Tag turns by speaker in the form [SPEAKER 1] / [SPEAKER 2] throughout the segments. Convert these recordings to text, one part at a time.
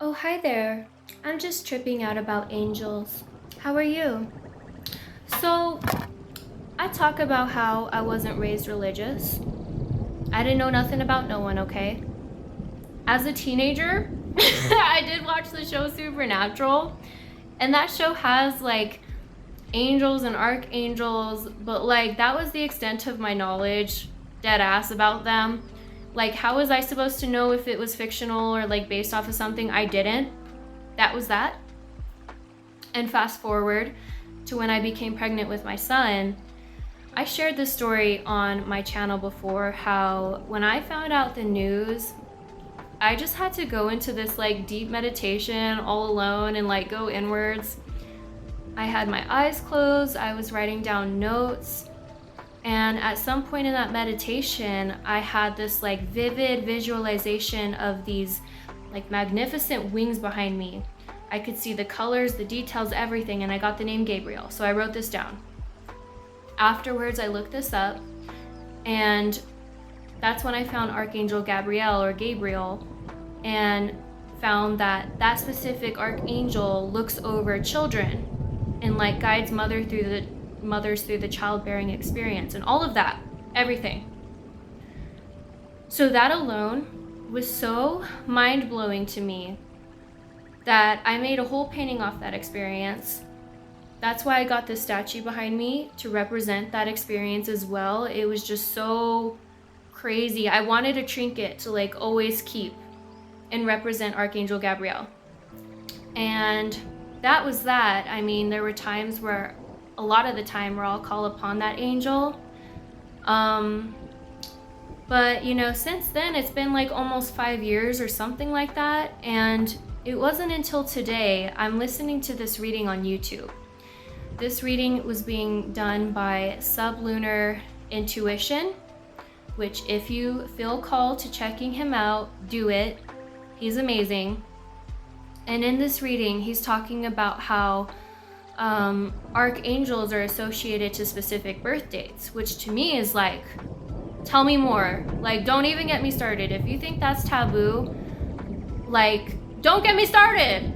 [SPEAKER 1] Oh, hi there. I'm just tripping out about angels. How are you? So, I talk about how I wasn't raised religious. I didn't know nothing about no one, okay? As a teenager, I did watch the show Supernatural, and that show has like angels and archangels, but like that was the extent of my knowledge, dead ass, about them. Like, how was I supposed to know if it was fictional or like based off of something? I didn't. That was that. And fast forward to when I became pregnant with my son, I shared this story on my channel before, how when I found out the news, I just had to go into this like deep meditation all alone and like go inwards. I had my eyes closed, I was writing down notes, and at some point in that meditation, I had this like vivid visualization of these like magnificent wings behind me. I could see the colors, the details, everything, and I got the name Gabriel. So I wrote this down. Afterwards, I looked this up, and that's when I found Archangel Gabriel or Gabriel, and found that that specific archangel looks over children and like guides mothers through the childbearing experience and all of that, everything. So that alone was so mind-blowing to me that I made a whole painting off that experience. That's why I got this statue behind me, to represent that experience as well. It was just so crazy. I wanted a trinket to like always keep and represent Archangel Gabriel. And that was that. I mean, there were times where, a lot of the time, where I'll call upon that angel. But you know, since then it's been like almost 5 years or something like that, and it wasn't until today I'm listening to this reading on YouTube. This reading was being done by Sublunar Intuition, which if you feel called to checking him out, do it. He's amazing. And in this reading, he's talking about how archangels are associated to specific birth dates, which to me is like, tell me more. Like, don't even get me started. If you think that's taboo, like, don't get me started.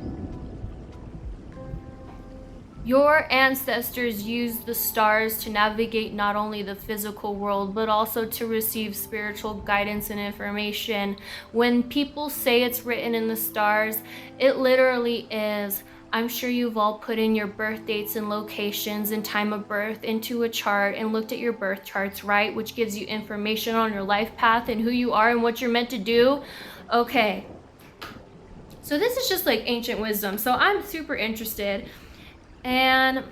[SPEAKER 1] Your ancestors used the stars to navigate not only the physical world, but also to receive spiritual guidance and information. When people say it's written in the stars, it literally is. I'm sure you've all put in your birth dates and locations and time of birth into a chart and looked at your birth charts, right? Which gives you information on your life path and who you are and what you're meant to do. Okay. So this is just like ancient wisdom. So I'm super interested. And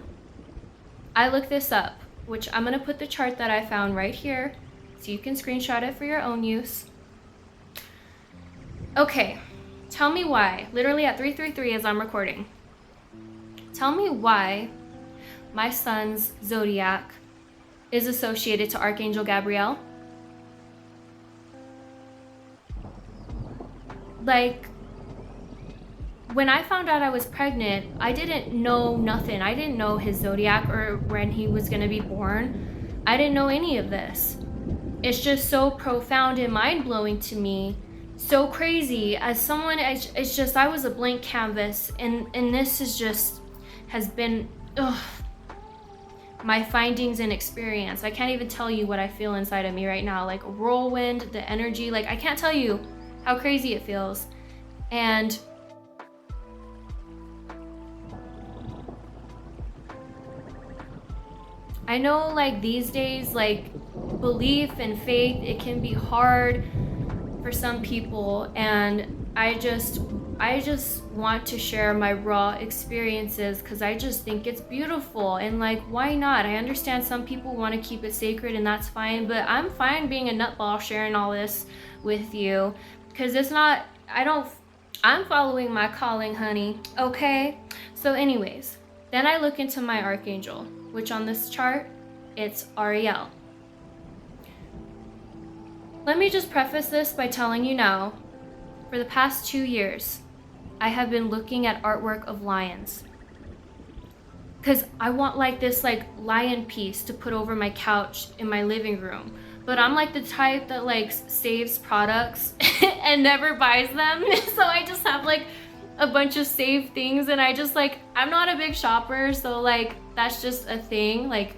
[SPEAKER 1] I looked this up, which I'm going to put the chart that I found right here so you can screenshot it for your own use. Okay, tell me why, literally at 333 as I'm recording, tell me why my son's zodiac is associated to Archangel Gabriel. Like, when I found out I was pregnant, I didn't know nothing. I didn't know his zodiac or when he was gonna be born. I didn't know any of this. It's just so profound and mind-blowing to me. So crazy. As someone, it's just, I was a blank canvas, and this is just, has been, my findings and experience. I can't even tell you what I feel inside of me right now. Like a whirlwind, the energy, like I can't tell you how crazy it feels. And I know like these days, like belief and faith, it can be hard for some people, and I just want to share my raw experiences because I just think it's beautiful, and like, why not? I understand some people want to keep it sacred, and that's fine, but I'm fine being a nutball sharing all this with you because it's not, I'm following my calling, honey. Okay, so anyways, then I look into my archangel, which on this chart, it's Ariel. Let me just preface this by telling you now, for the past 2 years, I have been looking at artwork of lions. Because I want like this like lion piece to put over my couch in my living room. But I'm like the type that like saves products and never buys them. So I just have like a bunch of saved things, and I just like, I'm not a big shopper, so like that's just a thing, like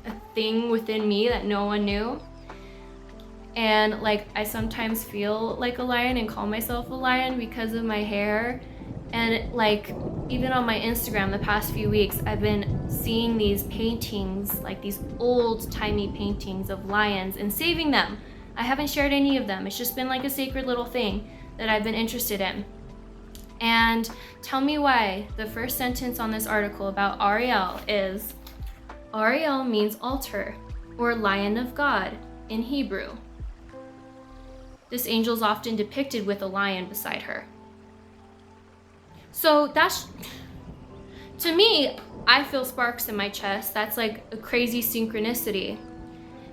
[SPEAKER 1] a thing within me that no one knew. And like I sometimes feel like a lion and call myself a lion because of my hair. And like even on my Instagram the past few weeks, I've been seeing these paintings, like these old-timey paintings of lions, and saving them. I haven't shared any of them. It's just been like a sacred little thing that I've been interested in. And tell me why the first sentence on this article about Ariel is, Ariel means altar or lion of God in Hebrew. This angel is often depicted with a lion beside her. So that's, to me, I feel sparks in my chest. That's like a crazy synchronicity.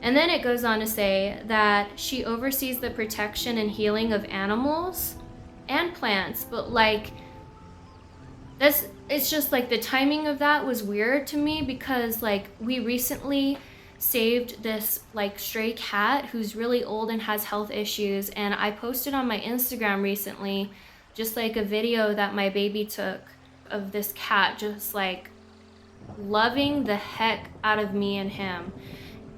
[SPEAKER 1] And then it goes on to say that she oversees the protection and healing of animals and plants, but like it's just like the timing of that was weird to me, because like we recently saved this like stray cat who's really old and has health issues, and I posted on my Instagram recently just like a video that my baby took of this cat just like loving the heck out of me and him.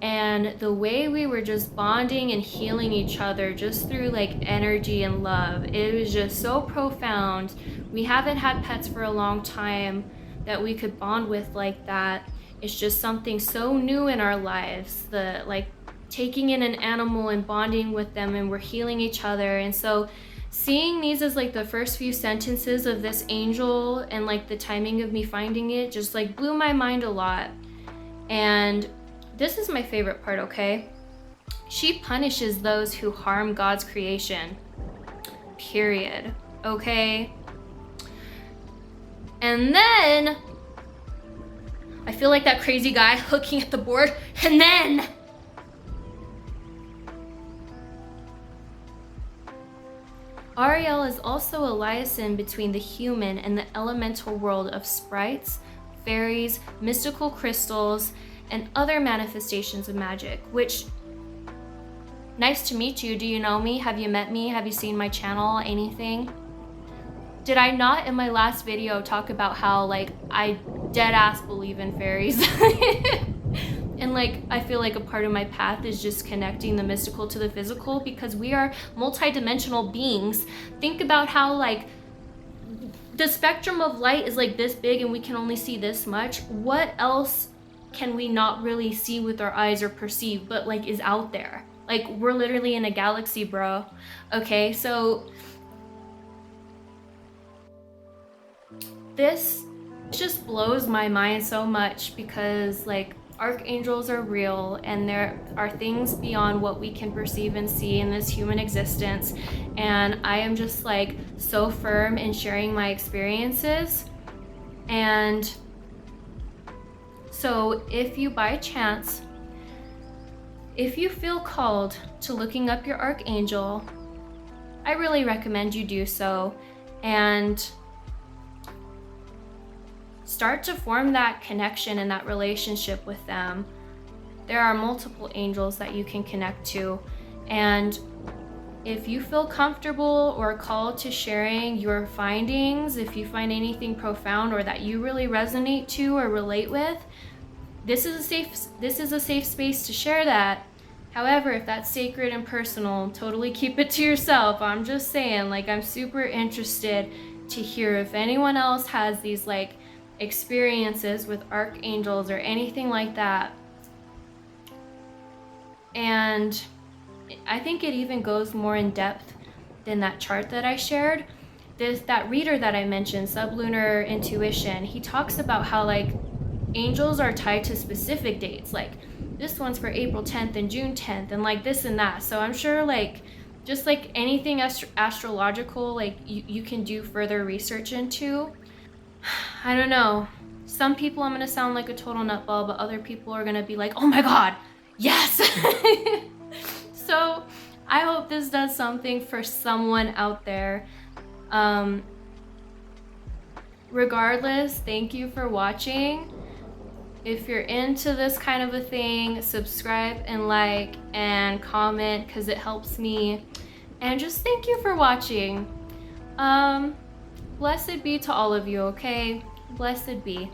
[SPEAKER 1] And the way we were just bonding and healing each other just through like energy and love, it was just so profound. We haven't had pets for a long time that we could bond with like that. It's just something so new in our lives, the like taking in an animal and bonding with them, and we're healing each other. And so seeing these as like the first few sentences of this angel and like the timing of me finding it just like blew my mind a lot. And this is my favorite part, okay? She punishes those who harm God's creation. Period. Okay? And then I feel like that crazy guy looking at the board, and then Ariel is also a liaison between the human and the elemental world of sprites, fairies, mystical crystals, and other manifestations of magic, which, nice to meet you. Do you know me? Have you met me? Have you seen my channel? Anything? Did I not in my last video talk about how like I dead ass believe in fairies? And like I feel like a part of my path is just connecting the mystical to the physical, because we are multidimensional beings. Think about how like the spectrum of light is like this big and we can only see this much. What else can we not really see with our eyes or perceive, but like is out there? Like we're literally in a galaxy, bro. Okay, so this just blows my mind so much, because like archangels are real, and there are things beyond what we can perceive and see in this human existence. And I am just like so firm in sharing my experiences. And so if you by chance, if you feel called to looking up your archangel, I really recommend you do so and start to form that connection and that relationship with them. There are multiple angels that you can connect to, and if you feel comfortable or called to sharing your findings, if you find anything profound or that you really resonate to or relate with, this is a safe space to share that. However, if that's sacred and personal, totally keep it to yourself. I'm just saying, like, I'm super interested to hear if anyone else has these like experiences with archangels or anything like that. And I think it even goes more in depth than that chart that I shared. That reader that I mentioned, Sublunar Intuition, he talks about how like angels are tied to specific dates, like this one's for April 10th and June 10th and like this and that. So I'm sure like just like anything astrological, like you can do further research into. I don't know. Some people I'm gonna sound like a total nutball, but other people are gonna be like, oh my God, yes. So I hope this does something for someone out there. Regardless, thank you for watching. If you're into this kind of a thing, subscribe and like and comment, because it helps me. And just thank you for watching. blessed be to all of you, okay? Blessed be.